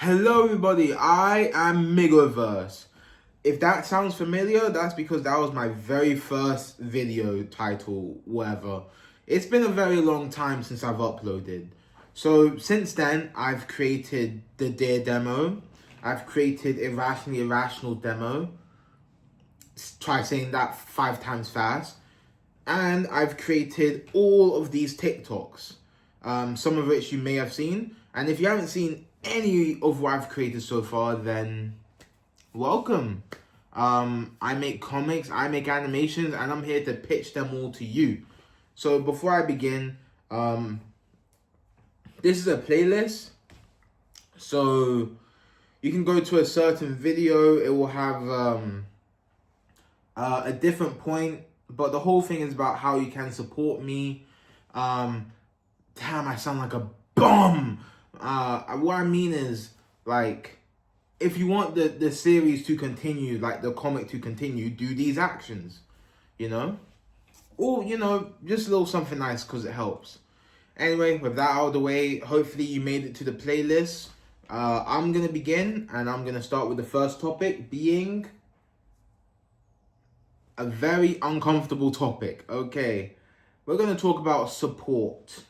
Hello everybody, I am Migoverse. If that sounds familiar, that's because that was my very first video title, whatever. It's been a very long time since I've uploaded. So since then, I've created the Dear demo. I've created Irrationally Irrational demo. Try saying that 5 times fast. And I've created all of these TikToks. Some of which you may have seen. And if you haven't seen any of what I've created so far, then welcome. I make comics, I make animations, and I'm here to pitch them all to you. So before I begin, this is a playlist. So you can go to a certain video, it will have a different point, but the whole thing is about how you can support me. Damn, I sound like a bum. What I mean is, like, if you want the series to continue, like the comic to continue, do these actions, you know? Or, you know, just a little something nice because it helps. Anyway, with that out of the way, hopefully you made it to the playlist. I'm going to begin, and I'm going to start with the first topic being a very uncomfortable topic. Okay, we're going to talk about support.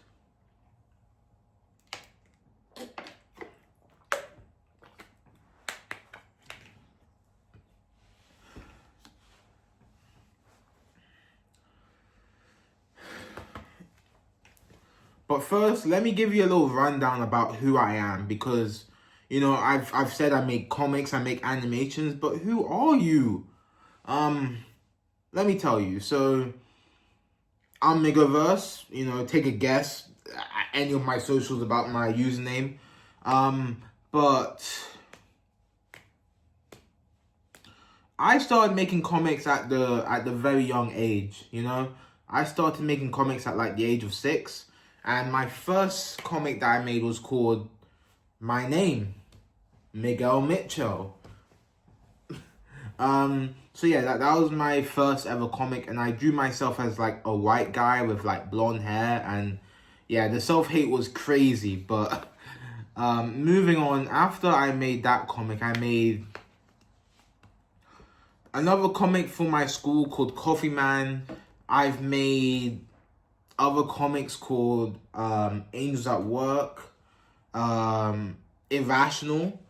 But first, let me give you a little rundown about who I am, because, you know, I've said I make comics, I make animations, but who are you? Let me tell you. So, I'm Migoverse. You know, take a guess at any of my socials about my username. But I started making comics at the very young age. You know, I started making comics at like the age of 6. And my first comic that I made was called My Name, Miguel Mitchell. So yeah, that was my first ever comic, and I drew myself as like a white guy with like blonde hair, and yeah, the self-hate was crazy. But moving on, after I made that comic, I made another comic for my school called Coffee Man. I've made other comics called Angels at Work, Irrational,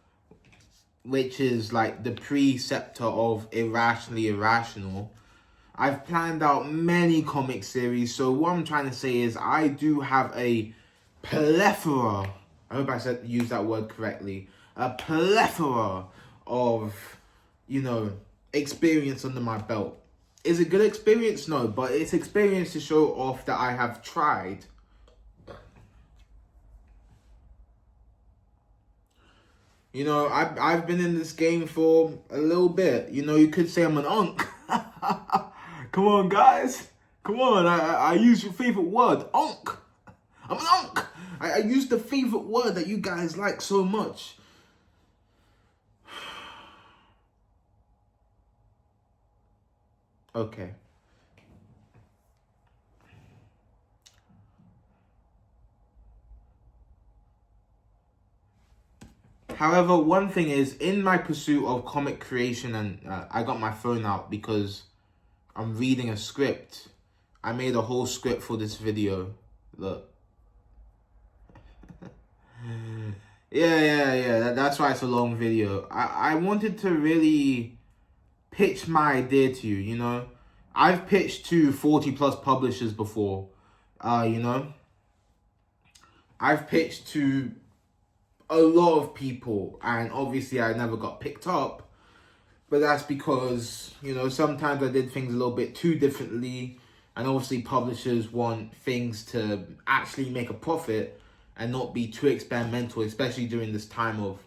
which is like the preceptor of Irrationally Irrational. I've planned out many comic series, so what I'm trying to say is I do have a plethora, I hope I used that word correctly, a plethora of, you know, experience under my belt. Is it good experience? No, but it's experience to show off that I have tried. You know, I've been in this game for a little bit. You know, you could say I'm an unk. Come on, guys. Come on, I use your favorite word, unk. I'm an unk. I use the favorite word that you guys like so much. Okay. However, one thing is, in my pursuit of comic creation, and I got my phone out because I'm reading a script. I made a whole script for this video. Look. Yeah. That's why it's a long video. I wanted to really pitch my idea to you, you know. I've pitched to 40 plus publishers before, you know. I've pitched to a lot of people, and obviously I never got picked up, but that's because, you know, sometimes I did things a little bit too differently, and obviously publishers want things to actually make a profit and not be too experimental, especially during this time of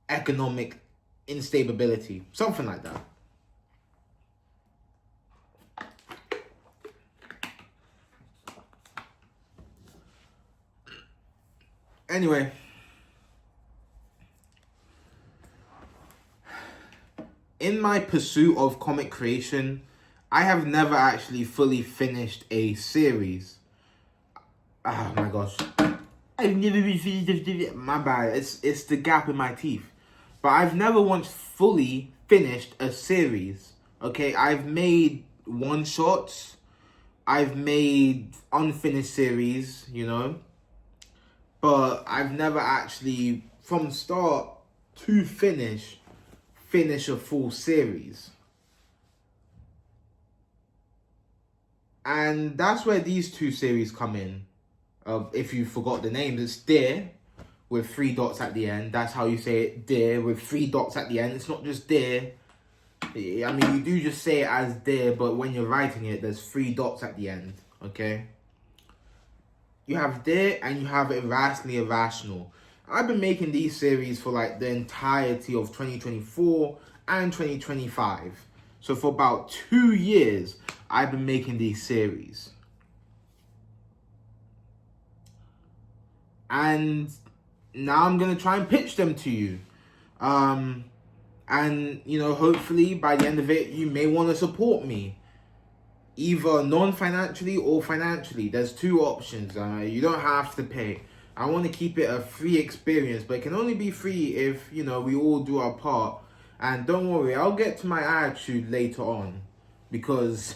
economic instability, something like that. Anyway, in my pursuit of comic creation, I have never actually fully finished a series. Oh my gosh. I've never been my bad. It's the gap in my teeth. But I've never once fully finished a series. Okay, I've made one shots. I've made unfinished series, you know. But I've never actually, from start to finish a full series. And that's where these two series come in. If you forgot the names, it's Dear with 3 dots at the end. That's how you say it, Dear with 3 dots at the end. It's not just Dear. I mean, you do just say it as Dear, but when you're writing it, there's 3 dots at the end, okay? You have Dear and you have Irrationally Irrational. I've been making these series for like the entirety of 2024 and 2025. So for about 2 years, I've been making these series. And now I'm going to try and pitch them to you. And, you know, hopefully by the end of it, you may want to support me. Either non-financially or financially. There's 2 options. You don't have to pay. I want to keep it a free experience, but it can only be free if, you know, we all do our part. And don't worry, I'll get to my attitude later on. Because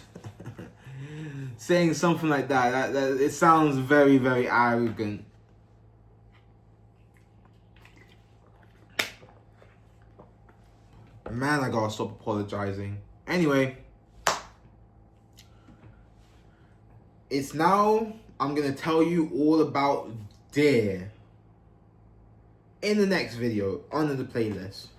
saying something like that, it sounds very, very arrogant. Man, I gotta stop apologizing. Anyway, it's now, I'm gonna tell you all about Dear in the next video under the playlist.